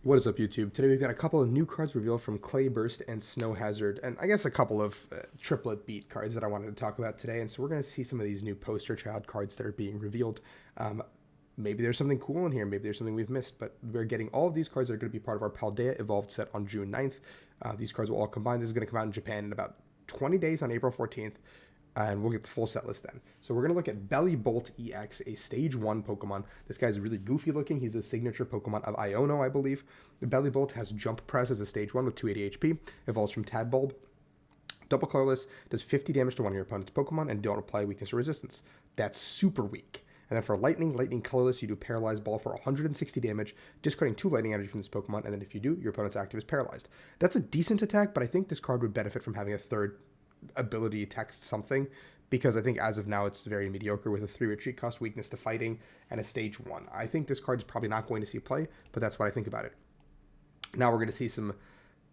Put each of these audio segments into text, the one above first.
What is up, YouTube? Today we've got a couple of new cards revealed from Clay Burst and Snow Hazard, and I guess a couple of triplet beat cards that I wanted to talk about today. And so we're going to see some of these new poster child cards that are being revealed. Um, Maybe there's something cool in here, maybe there's something we've missed, but we're getting all of these cards that are going to be part of our Paldea Evolved set on June 9th. These cards will all combine. This is going to come out in Japan in about 20 days on April 14th, and we'll get the full set list then. So we're going to look at Belly Bolt EX, a Stage 1 Pokemon. This guy's really goofy looking. He's the signature Pokemon of Iono, I believe. The Belly Bolt has Jump Press as a Stage 1 with 280 HP, evolves from Tadbulb. Double colorless, does 50 damage to one of your opponent's Pokemon, and don't apply weakness or resistance. That's super weak. And then for Lightning colorless, you do Paralyzed Ball for 160 damage, discarding 2 lightning energy from this Pokemon, and then if you do, your opponent's active is paralyzed. That's a decent attack, but I think this card would benefit from having a third ability text something, because I think as of now it's very mediocre with a 3 retreat cost, weakness to fighting, and a stage 1. I think this card is probably not going to see play, but that's what I think about it. Now we're going to see some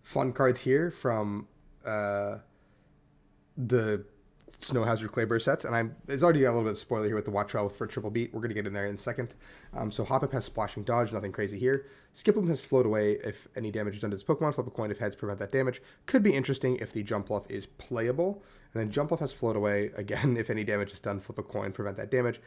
fun cards here from the Snow Hazard Clayburst sets, and it's already got a little bit of spoiler here with the Watch Out for Triple Beat. We're going to get in there in a second. So Hoppip has Splashing Dodge, nothing crazy here. Skiploom has Float Away if any damage is done to this Pokemon. Flip a coin if heads prevent that damage. Could be interesting if the Jump Bluff is playable. And then Jump Bluff has Float Away, again, if any damage is done, flip a coin, prevent that damage.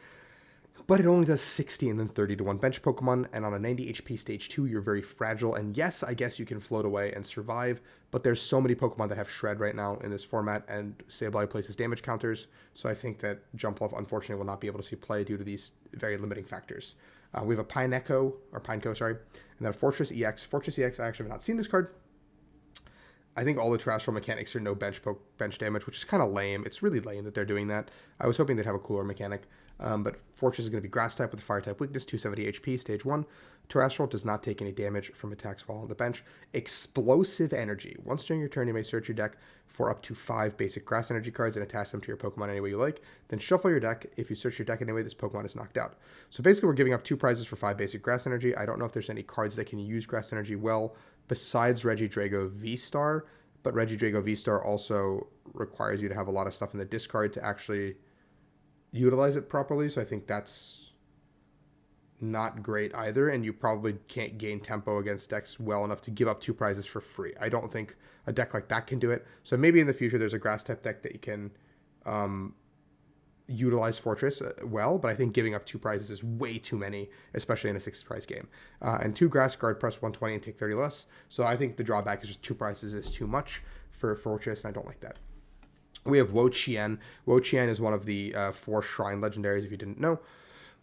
But it only does 60 and then 30 to 1 bench Pokemon, and on a 90 HP stage 2, you're very fragile. And yes, I guess you can float away and survive, but there's so many Pokemon that have Shred right now in this format, and Sableye places damage counters, so I think that Jump Bluff, unfortunately, will not be able to see play due to these very limiting factors. We have a Pineco, sorry, and then a Fortress EX. Fortress EX, I actually have not seen this card. I think all the terrestrial mechanics are no bench damage, which is kind of lame. It's really lame that they're doing that. I was hoping they'd have a cooler mechanic. But Fortress is going to be Grass type with a Fire type weakness, 270 HP, stage 1. Terrestrial does not take any damage from attacks while on the bench. Explosive Energy. Once during your turn, you may search your deck for up to 5 basic Grass Energy cards and attach them to your Pokemon any way you like. Then shuffle your deck. If you search your deck anyway, this Pokemon is knocked out. So basically, we're giving up 2 prizes for 5 basic Grass Energy. I don't know if there's any cards that can use Grass Energy well besides Regidrago V-Star. But Regidrago V-Star also requires you to have a lot of stuff in the discard to actually utilize it properly, so I think that's not great either, and you probably can't gain tempo against decks well enough to give up 2 prizes for free. I don't think a deck like that can do it, so maybe in the future there's a grass type deck that you can utilize Fortress well, but I think giving up 2 prizes is way too many, especially in a 6 prize game. And 2 grass, guard press 120 and take 30 less, so I think the drawback is just 2 prizes is too much for Fortress, and I don't like that. We have wo-chien. Wo-chien is one of the 4 Shrine Legendaries, if you didn't know.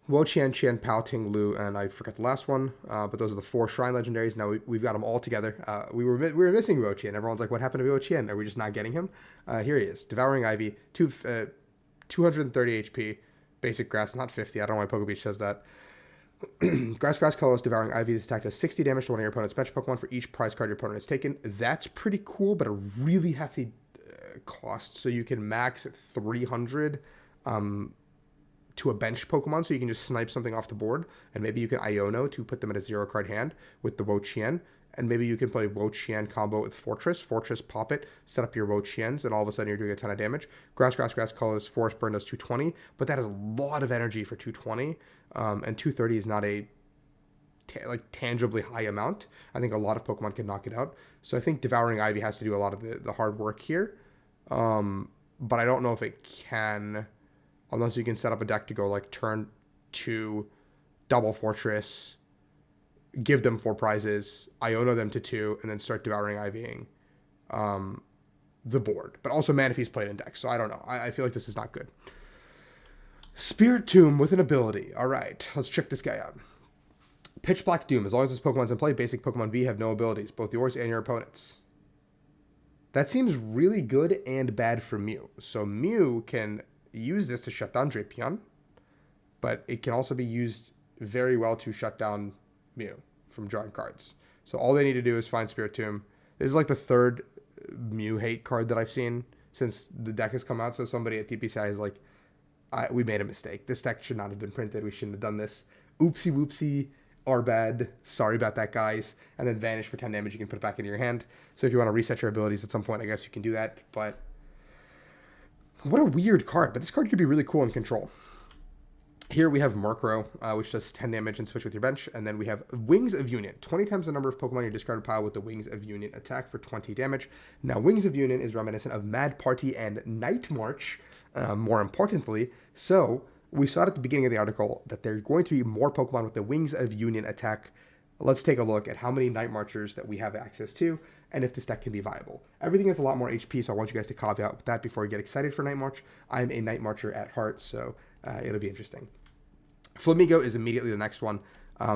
Wo-chien, chien-pao, Ting-Lu, and I forgot the last one, but those are the 4 Shrine Legendaries. Now we've got them all together. We were missing Wo-chien. Everyone's like, what happened to Wo-chien? Are we just not getting him? Here he is. Devouring Ivy, 230 HP, basic grass, not 50. I don't know why Pokebeach says that. Grass, colorless, Devouring Ivy. This attack does 60 damage to one of your opponent's bench Pokemon for each prize card your opponent has taken. That's pretty cool, but a really hefty cost, so you can max at 300 to a bench Pokemon, so you can just snipe something off the board, and maybe you can Iono to put them at a 0 card hand with the wo-chien, and maybe you can play wo-chien combo with Fortress, pop it, set up your wo-chiens, and all of a sudden you're doing a ton of damage. Grass, colorless, Forest Burn does 220, but that is a lot of energy for 220, and 230 is not a tangibly high amount. I think a lot of Pokemon can knock it out, so I think Devouring Ivy has to do a lot of the hard work here. But I don't know if it can, unless you can set up a deck to go like turn 2, double Fortress, give them 4 prizes, Iono them to 2, and then start Devouring Ivying the board. But also Manaphy's played in decks, so I don't know. I feel like this is not good. Spirit Tomb with an ability. All right, let's check this guy out. Pitch Black Doom. As long as this Pokemon's in play, basic Pokemon V have no abilities, both yours and your opponent's. That seems really good and bad for Mew. So Mew can use this to shut down Drapion, but it can also be used very well to shut down Mew from drawing cards. So all they need to do is find Spirit Tomb. This is like the 3rd Mew hate card that I've seen since the deck has come out. So somebody at TPCI is like, we made a mistake. This deck should not have been printed. We shouldn't have done this. Oopsie whoopsie. Are bad. Sorry about that, guys. And then vanish for 10 damage. You can put it back into your hand. So if you want to reset your abilities at some point, I guess you can do that. But what a weird card. But this card could be really cool in control. Here we have Murkrow, which does 10 damage and switch with your bench. And then we have Wings of Union. 20 times the number of Pokemon in your discarded pile with the Wings of Union attack for 20 damage. Now, Wings of Union is reminiscent of Mad Party and Night March, more importantly. So, we saw at the beginning of the article that there's going to be more Pokemon with the Wings of Union attack. Let's take a look at how many Night Marchers that we have access to and if this deck can be viable. Everything has a lot more HP, so I want you guys to caveat with that before you get excited for Night March. I'm a Night Marcher at heart, so it'll be interesting. Flamingo is immediately the next one.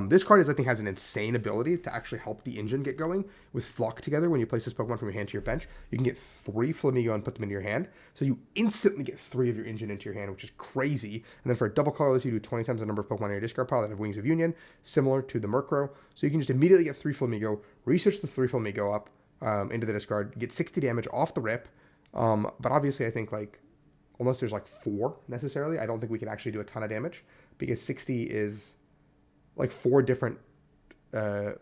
This card I think, has an insane ability to actually help the engine get going with Flock together. When you place this Pokemon from your hand to your bench, you can get 3 Flamingo and put them into your hand. So you instantly get 3 of your engine into your hand, which is crazy. And then for a double colorless, you do 20 times the number of Pokemon in your discard pile that have Wings of Union, similar to the Murkrow. So you can just immediately get 3 Flamingo, research the 3 Flamingo up into the discard, get 60 damage off the rip. But obviously, I think, like, unless there's like 4 necessarily, I don't think we can actually do a ton of damage because 60 is like 4 different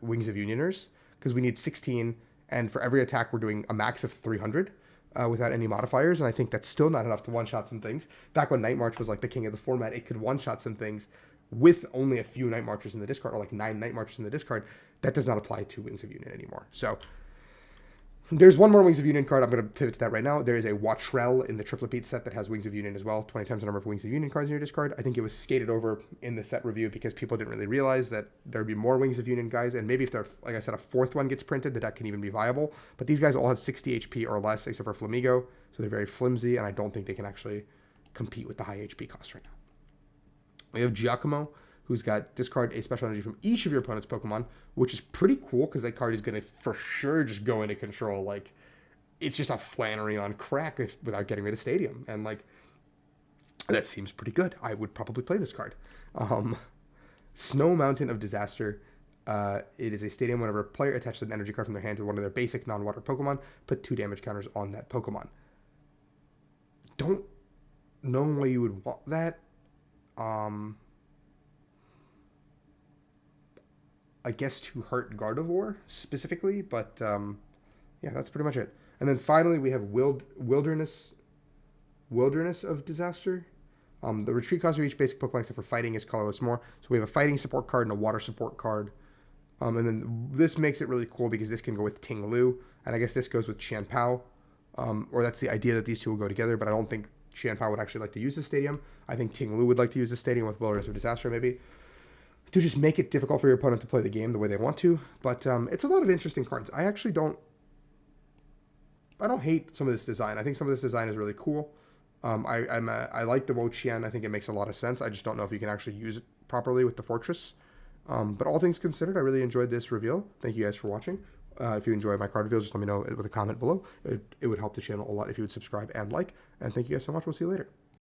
Wings of Unioners because we need 16, and for every attack we're doing a max of 300 without any modifiers, and I think that's still not enough to one-shot some things. Back when Night March was like the king of the format, it could one-shot some things with only a few Night Marchers in the discard, or like 9 Night Marchers in the discard. That does not apply to Wings of Union anymore. So there's one more Wings of Union card. I'm going to pivot to that right now. There is a wo-chien in the Triplet Beat set that has Wings of Union as well. 20 times the number of Wings of Union cards in your discard. I think it was skated over in the set review because people didn't really realize that there would be more Wings of Union guys. And maybe if there, like I said, a 4th one gets printed, the deck can even be viable. But these guys all have 60 HP or less, except for Flamingo. So they're very flimsy, and I don't think they can actually compete with the high HP cost right now. We have Giacomo, who's got discard a special energy from each of your opponent's Pokemon, which is pretty cool because that card is going to for sure just go into control. Like, it's just a Flannery on crack without getting rid of Stadium. And, like, that seems pretty good. I would probably play this card. Snow Mountain of Disaster. It is a Stadium whenever a player attaches an energy card from their hand to one of their basic non-water Pokemon. Put 2 damage counters on that Pokemon. Don't know why you would want that. I guess to hurt Gardevoir specifically, but yeah, that's pretty much it. And then finally we have Wilderness of Disaster. The retreat cost of each basic Pokemon except for fighting is colorless more. So we have a fighting support card and a water support card. And then this makes it really cool because this can go with Ting Lu, and I guess this goes with chien-pao. Or that's the idea that these two will go together, but I don't think chien-pao would actually like to use the stadium. I think Ting Lu would like to use the stadium with Wilderness of Disaster maybe, to just make it difficult for your opponent to play the game the way they want to. But it's a lot of interesting cards. I actually don't hate some of this design. I think some of this design is really cool. I like the wo-chien. I think it makes a lot of sense. I just don't know if you can actually use it properly with the Fortress. But all things considered, I really enjoyed this reveal. Thank you guys for watching. If you enjoy my card reveals, just let me know with a comment below. It would help the channel a lot if you would subscribe and like. And thank you guys so much. We'll see you later.